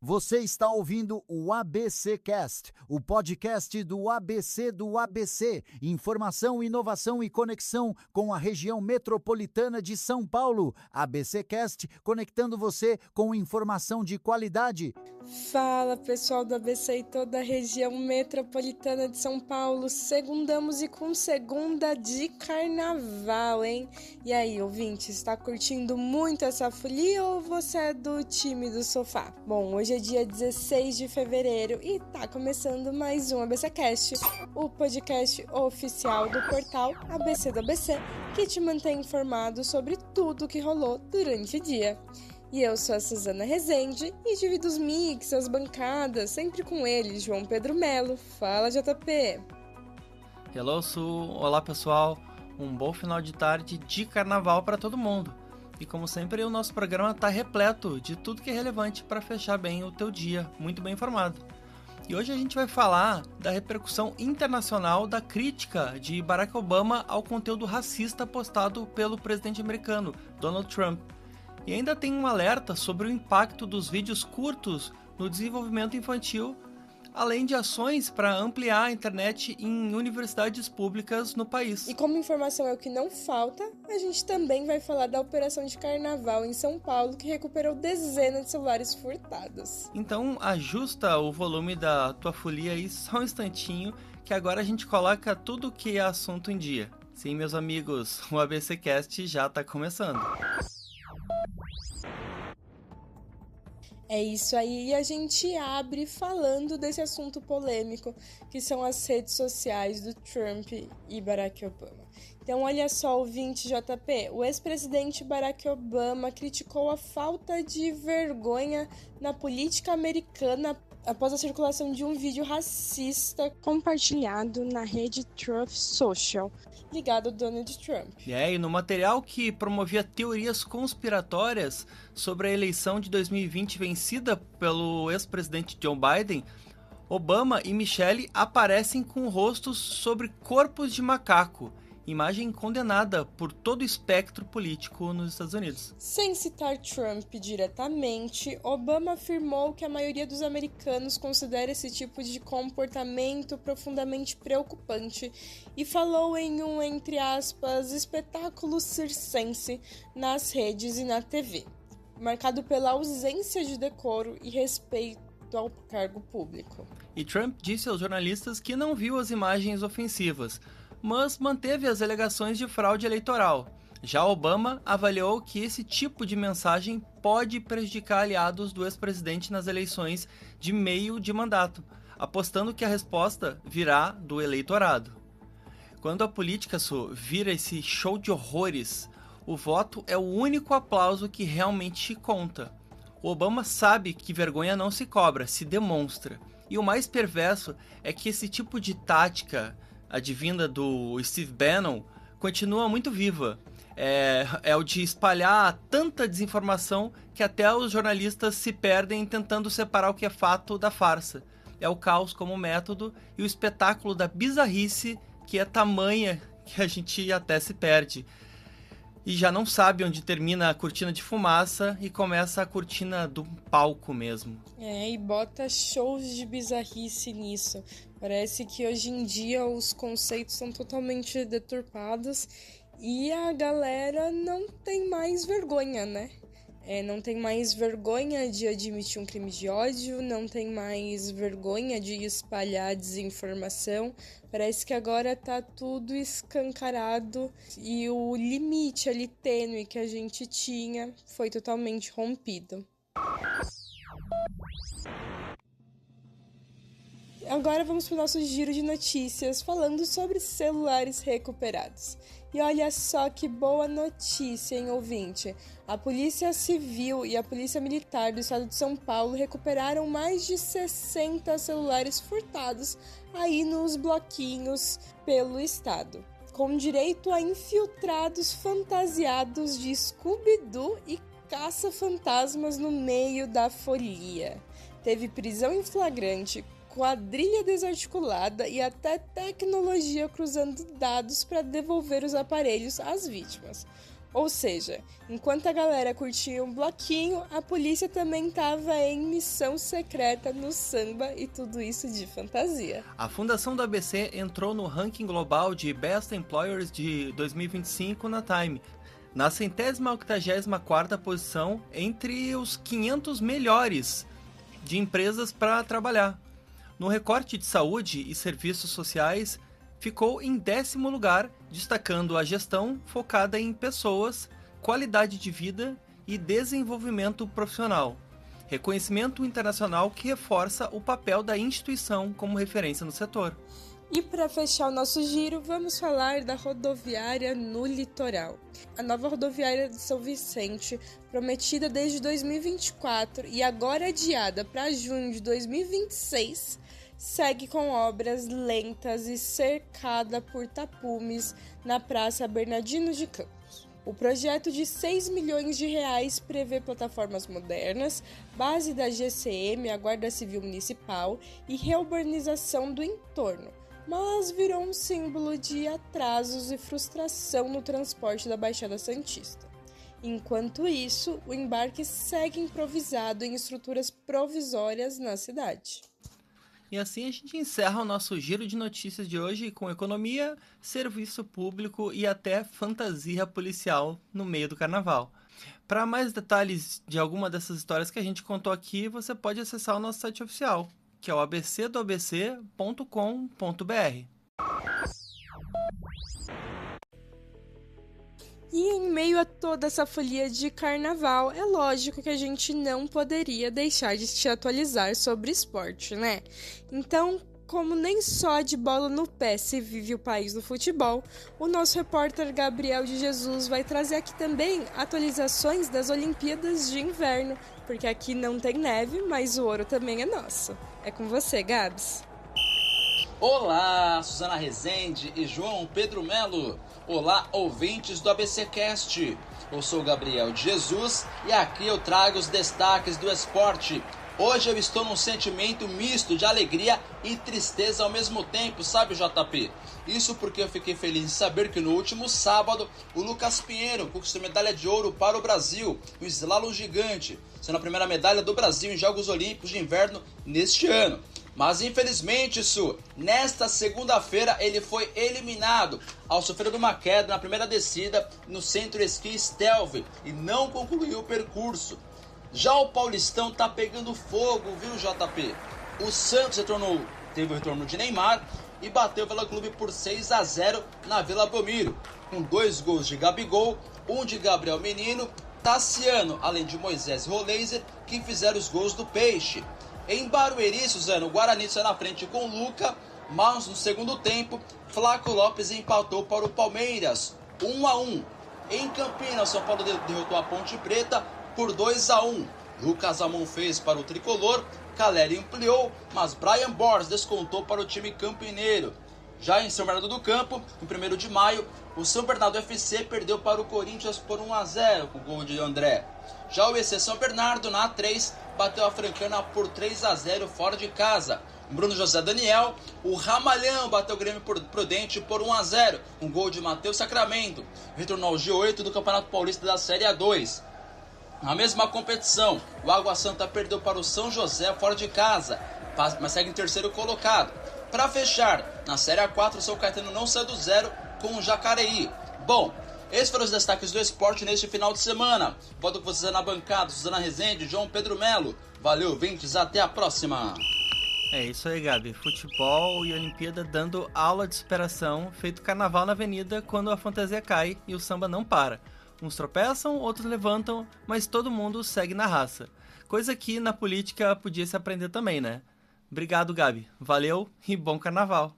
Você está ouvindo o ABC Cast, o podcast do ABC. Informação, inovação e conexão com a região metropolitana de São Paulo. ABC Cast, conectando você com informação de qualidade. Fala, pessoal do ABC e toda a região metropolitana de São Paulo. Segundamos e com segunda de carnaval, hein? E aí, ouvinte, está curtindo muito essa folia ou você é do time do sofá? Bom, hoje é dia 16 de fevereiro e tá começando mais um ABC Cast, o podcast oficial do portal ABC do ABC, que te mantém informado sobre tudo o que rolou durante o dia. E eu sou a Suzana Rezende e divido os mix, as bancadas, sempre com ele, João Pedro Melo. Fala, JP! Hello, Su! Olá, pessoal! Um bom final de tarde de carnaval para todo mundo. E como sempre, o nosso programa está repleto de tudo que é relevante para fechar bem o teu dia, muito bem informado. E hoje a gente vai falar da repercussão internacional da crítica de Barack Obama ao conteúdo racista postado pelo presidente americano, Donald Trump. E ainda tem um alerta sobre o impacto dos vídeos curtos no desenvolvimento infantil, além de ações para ampliar a internet em universidades públicas no país. E como informação é o que não falta, a gente também vai falar da operação de carnaval em São Paulo, que recuperou dezenas de celulares furtados. Então ajusta o volume da tua folia aí só um instantinho, que agora a gente coloca tudo que é assunto em dia. Sim, meus amigos, o ABC Cast já está começando. É isso aí, e a gente abre falando desse assunto polêmico, que são as redes sociais do Trump e Barack Obama. Então, olha só, ouvinte JP, o ex-presidente Barack Obama criticou a falta de vergonha na política americana após a circulação de um vídeo racista compartilhado na rede Truth Social, ligado ao Donald Trump. E no material que promovia teorias conspiratórias sobre a eleição de 2020 vencida pelo ex-presidente Joe Biden, Obama e Michelle aparecem com rostos sobre corpos de macaco, imagem condenada por todo o espectro político nos Estados Unidos. Sem citar Trump diretamente, Obama afirmou que a maioria dos americanos considera esse tipo de comportamento profundamente preocupante e falou em um, entre aspas, espetáculo circense nas redes e na TV, marcado pela ausência de decoro e respeito ao cargo público. E Trump disse aos jornalistas que não viu as imagens ofensivas, mas manteve as alegações de fraude eleitoral. Já Obama avaliou que esse tipo de mensagem pode prejudicar aliados do ex-presidente nas eleições de meio de mandato, apostando que a resposta virá do eleitorado. Quando a política vira esse show de horrores, o voto é o único aplauso que realmente conta. O Obama sabe que vergonha não se cobra, se demonstra. E o mais perverso é que esse tipo de tática, advinda do Steve Bannon, continua muito viva. É o de espalhar tanta desinformação que até os jornalistas se perdem tentando separar o que é fato da farsa. É o caos como método e o espetáculo da bizarrice que é tamanha que a gente até se perde. E já não sabe onde termina a cortina de fumaça e começa a cortina do palco mesmo. E bota shows de bizarrice nisso. Parece que hoje em dia os conceitos são totalmente deturpados e a galera não tem mais vergonha, né? Não tem mais vergonha de admitir um crime de ódio, não tem mais vergonha de espalhar desinformação. Parece que agora tá tudo escancarado e o limite ali tênue que a gente tinha foi totalmente rompido. Agora vamos para o nosso giro de notícias falando sobre celulares recuperados. E olha só que boa notícia, hein, ouvinte? A Polícia Civil e a Polícia Militar do Estado de São Paulo recuperaram mais de 60 celulares furtados aí nos bloquinhos pelo estado, com direito a infiltrados fantasiados de Scooby-Doo e caça-fantasmas no meio da folia. Teve prisão em flagrante, quadrilha desarticulada e até tecnologia cruzando dados para devolver os aparelhos às vítimas. Ou seja, enquanto a galera curtia um bloquinho, a polícia também estava em missão secreta no samba e tudo isso de fantasia. A fundação do ABC entrou no ranking global de Best Employers de 2025 na Time, na 184ª posição entre os 500 melhores de empresas para trabalhar. No recorte de saúde e serviços sociais, ficou em 10º lugar, destacando a gestão focada em pessoas, qualidade de vida e desenvolvimento profissional. Reconhecimento internacional que reforça o papel da instituição como referência no setor. E para fechar o nosso giro, vamos falar da rodoviária no litoral. A nova rodoviária de São Vicente, prometida desde 2024 e agora adiada para junho de 2026, segue com obras lentas e cercada por tapumes na Praça Bernardino de Campos. O projeto de 6 milhões de reais prevê plataformas modernas, base da GCM, a Guarda Civil Municipal, e reurbanização do entorno, mas virou um símbolo de atrasos e frustração no transporte da Baixada Santista. Enquanto isso, o embarque segue improvisado em estruturas provisórias na cidade. E assim a gente encerra o nosso giro de notícias de hoje com economia, serviço público e até fantasia policial no meio do carnaval. Para mais detalhes de alguma dessas histórias que a gente contou aqui, você pode acessar o nosso site oficial, que é o abcdoabc.com.br. E em meio a toda essa folia de carnaval, é lógico que a gente não poderia deixar de te atualizar sobre esporte, né? Então, como nem só de bola no pé se vive o país do futebol, o nosso repórter Gabriel de Jesus vai trazer aqui também atualizações das Olimpíadas de Inverno, porque aqui não tem neve, mas o ouro também é nosso. É com você, Gabs. Olá, Suzana Rezende e João Pedro Melo. Olá, ouvintes do ABCcast. Eu sou Gabriel de Jesus e aqui eu trago os destaques do esporte. Hoje eu estou num sentimento misto de alegria e tristeza ao mesmo tempo, sabe, JP? Isso porque eu fiquei feliz em saber que no último sábado o Lucas Pinheiro conquistou medalha de ouro para o Brasil, o slalom gigante, sendo a primeira medalha do Brasil em Jogos Olímpicos de Inverno neste ano. Mas infelizmente, nesta segunda-feira ele foi eliminado ao sofrer uma queda na primeira descida no Centro Esqui Stelvio e não concluiu o percurso. Já o Paulistão tá pegando fogo, viu, JP? O Santos teve o retorno de Neymar e bateu o Vila Clube por 6-0 na Vila Belmiro, com 2 gols de Gabigol, um de Gabriel Menino, Tassiano, além de Moisés Roleiser, que fizeram os gols do Peixe. Em Barueri, Suzano, o Guarani saiu na frente com o Luca, mas no segundo tempo, Flaco Lopes empatou para o Palmeiras, 1-1. Em Campinas, São Paulo derrotou a Ponte Preta por 2-1. Lucas Amon fez para o Tricolor, Caleri ampliou, mas Brian Borges descontou para o time campineiro. Já em São Bernardo do Campo, no 1º de maio, o São Bernardo FC perdeu para o Corinthians por 1-0 com o gol de André. Já o EC São Bernardo, na A3, bateu a Francana por 3-0 fora de casa. Bruno José Daniel, o Ramalhão bateu o Grêmio Prudente por 1-0, um gol de Matheus Sacramento. Retornou ao G8 do Campeonato Paulista da Série A2. Na mesma competição, o Água Santa perdeu para o São José fora de casa, mas segue em terceiro colocado. Para fechar, na Série A4, o São Caetano não saiu do zero com o Jacareí. Bom, esses foram os destaques do esporte neste final de semana. Volto com vocês na bancada, Suzana Rezende e João Pedro Melo. Valeu, ouvintes, até a próxima. É isso aí, Gabi. Futebol e Olimpíada dando aula de superação, feito carnaval na avenida quando a fantasia cai e o samba não para. Uns tropeçam, outros levantam, mas todo mundo segue na raça. Coisa que na política podia se aprender também, né? Obrigado, Gabi. Valeu e bom carnaval.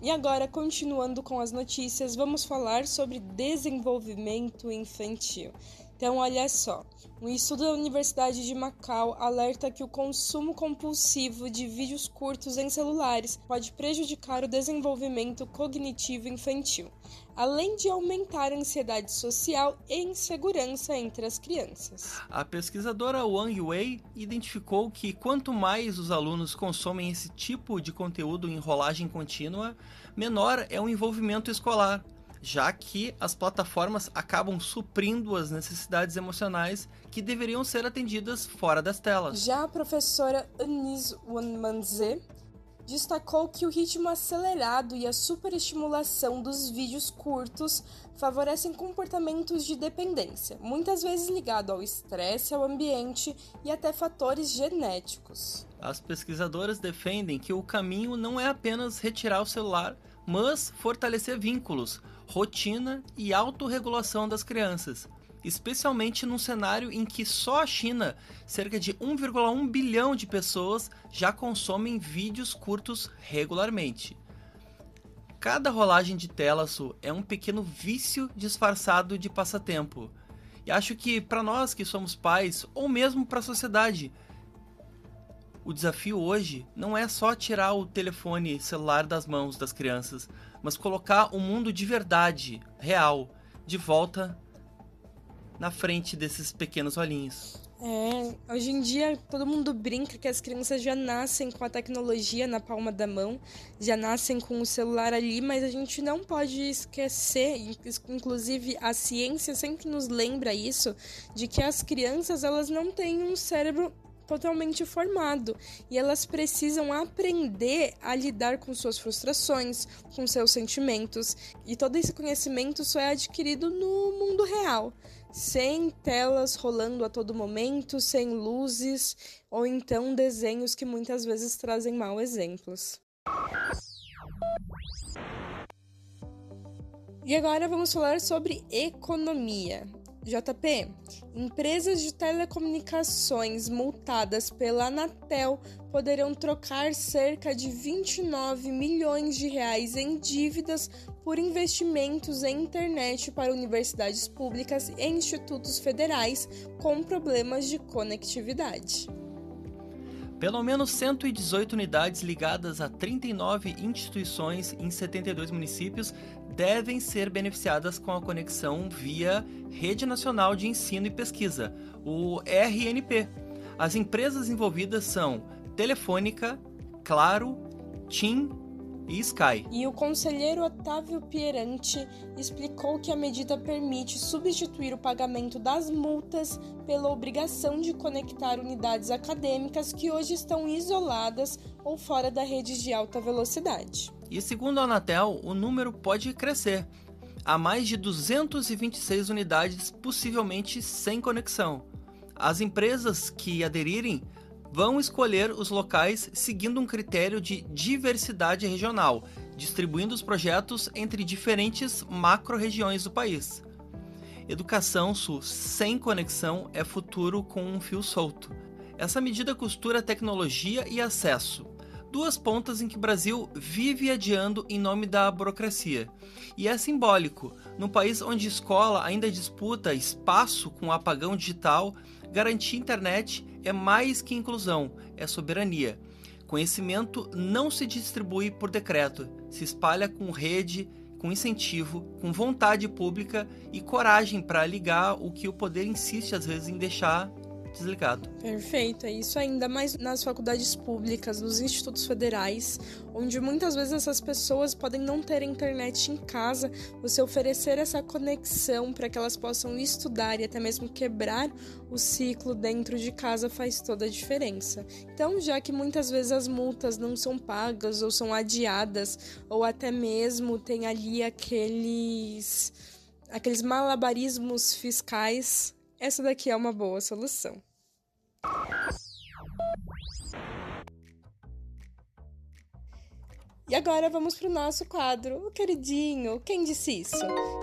E agora, continuando com as notícias, vamos falar sobre desenvolvimento infantil. Então, olha só, um estudo da Universidade de Macau alerta que o consumo compulsivo de vídeos curtos em celulares pode prejudicar o desenvolvimento cognitivo infantil, além de aumentar a ansiedade social e insegurança entre as crianças. A pesquisadora Wang Wei identificou que quanto mais os alunos consomem esse tipo de conteúdo em rolagem contínua, menor é o envolvimento escolar, já que as plataformas acabam suprindo as necessidades emocionais que deveriam ser atendidas fora das telas. Já a professora Anis Wanmanze destacou que o ritmo acelerado e a superestimulação dos vídeos curtos favorecem comportamentos de dependência, muitas vezes ligado ao estresse, ao ambiente e até fatores genéticos. As pesquisadoras defendem que o caminho não é apenas retirar o celular, mas fortalecer vínculos, rotina e autorregulação das crianças, especialmente num cenário em que só a China, cerca de 1,1 bilhão de pessoas, já consomem vídeos curtos regularmente. Cada rolagem de tela é um pequeno vício disfarçado de passatempo. E acho que para nós que somos pais, ou mesmo para a sociedade, o desafio hoje não é só tirar o telefone celular das mãos das crianças, mas colocar o mundo de verdade, real, de volta na frente desses pequenos olhinhos. Hoje em dia todo mundo brinca que as crianças já nascem com a tecnologia na palma da mão, já nascem com o celular ali, mas a gente não pode esquecer, inclusive a ciência sempre nos lembra isso, de que as crianças elas não têm um cérebro totalmente formado e elas precisam aprender a lidar com suas frustrações, com seus sentimentos, e todo esse conhecimento só é adquirido no mundo real, sem telas rolando a todo momento, sem luzes ou então desenhos que muitas vezes trazem maus exemplos. E agora vamos falar sobre economia. JP, empresas de telecomunicações multadas pela Anatel poderão trocar cerca de 29 milhões de reais em dívidas por investimentos em internet para universidades públicas e institutos federais com problemas de conectividade. Pelo menos 118 unidades ligadas a 39 instituições em 72 municípios devem ser beneficiadas com a conexão via Rede Nacional de Ensino e Pesquisa, o RNP. As empresas envolvidas são Telefônica, Claro, TIM e Sky. E o conselheiro Otávio Pieranti explicou que a medida permite substituir o pagamento das multas pela obrigação de conectar unidades acadêmicas que hoje estão isoladas ou fora da rede de alta velocidade. E segundo a Anatel, o número pode crescer. Há mais de 226 unidades possivelmente sem conexão. As empresas que aderirem vão escolher os locais seguindo um critério de diversidade regional, distribuindo os projetos entre diferentes macro-regiões do país. Educação sem conexão é futuro com um fio solto. Essa medida costura tecnologia e acesso, duas pontas em que o Brasil vive adiando em nome da burocracia. E é simbólico, num país onde a escola ainda disputa espaço com o apagão digital, garantir internet é mais que inclusão, é soberania. Conhecimento não se distribui por decreto, se espalha com rede, com incentivo, com vontade pública e coragem para ligar o que o poder insiste às vezes em deixar desligado. Perfeito, é isso, ainda mais nas faculdades públicas, nos institutos federais, onde muitas vezes essas pessoas podem não ter internet em casa. Você oferecer essa conexão para que elas possam estudar e até mesmo quebrar o ciclo dentro de casa faz toda a diferença. Então, já que muitas vezes as multas não são pagas ou são adiadas, ou até mesmo tem ali aqueles malabarismos fiscais, essa daqui é uma boa solução. E agora vamos para o nosso quadro, o queridinho Quem Disse Isso?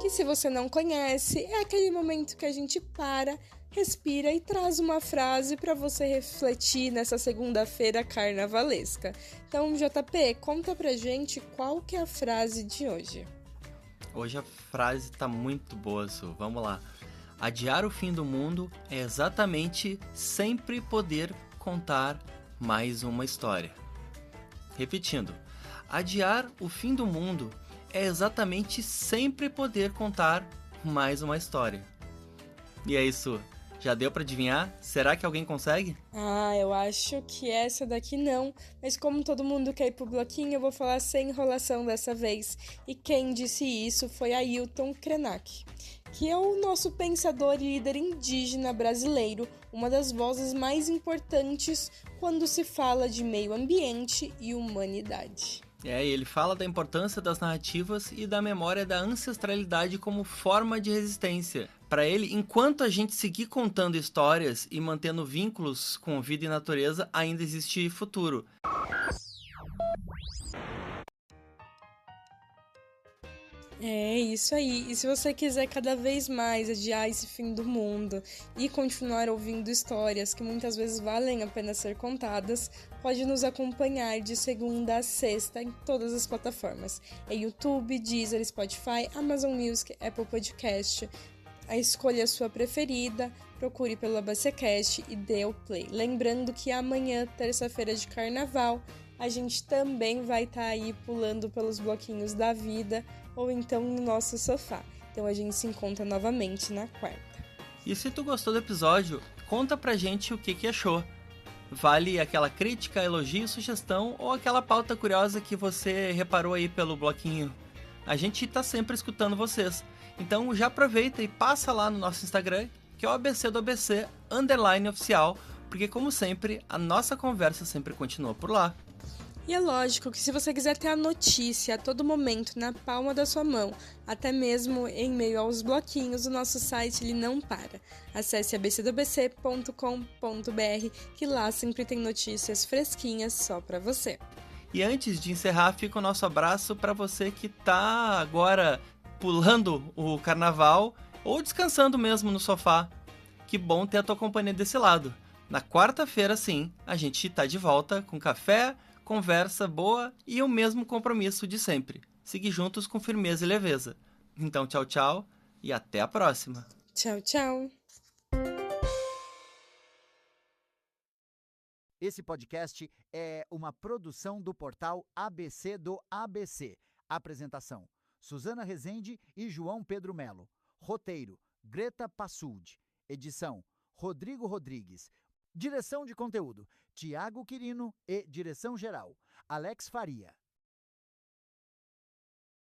Que se você não conhece, é aquele momento que a gente para, respira e traz uma frase para você refletir nessa segunda-feira carnavalesca. Então, JP, conta pra gente qual que é a frase de hoje. Hoje a frase tá muito boa, Su. Vamos lá. Adiar o fim do mundo é exatamente sempre poder contar mais uma história. Repetindo, adiar o fim do mundo é exatamente sempre poder contar mais uma história. E é isso. Já deu pra adivinhar? Será que alguém consegue? Eu acho que essa daqui não, mas como todo mundo quer ir pro bloquinho, eu vou falar sem enrolação dessa vez. E quem disse isso foi Ailton Krenak, que é o nosso pensador e líder indígena brasileiro, uma das vozes mais importantes quando se fala de meio ambiente e humanidade. Ele fala da importância das narrativas e da memória da ancestralidade como forma de resistência. Para ele, enquanto a gente seguir contando histórias e mantendo vínculos com vida e natureza, ainda existe futuro. É isso aí. E se você quiser cada vez mais adiar esse fim do mundo e continuar ouvindo histórias que muitas vezes valem a pena ser contadas, pode nos acompanhar de segunda a sexta em todas as plataformas. É YouTube, Deezer, Spotify, Amazon Music, Apple Podcast. Escolha a sua preferida, procure pelo ABCcast e dê o play. Lembrando que amanhã, terça-feira de carnaval, a gente também vai estar aí pulando pelos bloquinhos da vida ou então no nosso sofá. Então a gente se encontra novamente na quarta. E se tu gostou do episódio, conta pra gente o que achou. Vale aquela crítica, elogio, sugestão ou aquela pauta curiosa que você reparou aí pelo bloquinho. A gente tá sempre escutando vocês. Então já aproveita e passa lá no nosso Instagram, que é o ABC do ABC _oficial, porque como sempre, a nossa conversa sempre continua por lá. E é lógico que se você quiser ter a notícia a todo momento na palma da sua mão, até mesmo em meio aos bloquinhos, o nosso site ele não para. Acesse abcdobc.com.br, que lá sempre tem notícias fresquinhas só para você. E antes de encerrar, fica o nosso abraço para você que tá agora pulando o carnaval ou descansando mesmo no sofá. Que bom ter a tua companhia desse lado. Na quarta-feira, sim, a gente tá de volta com café, conversa boa e o mesmo compromisso de sempre. Seguir juntos com firmeza e leveza. Então, tchau, tchau e até a próxima. Tchau, tchau. Esse podcast é uma produção do portal ABC do ABC. Apresentação: Suzana Rezende e João Pedro Melo. Roteiro: Greta Passuldi. Edição: Rodrigo Rodrigues. Direção de conteúdo: Tiago Quirino e direção geral: Alex Faria.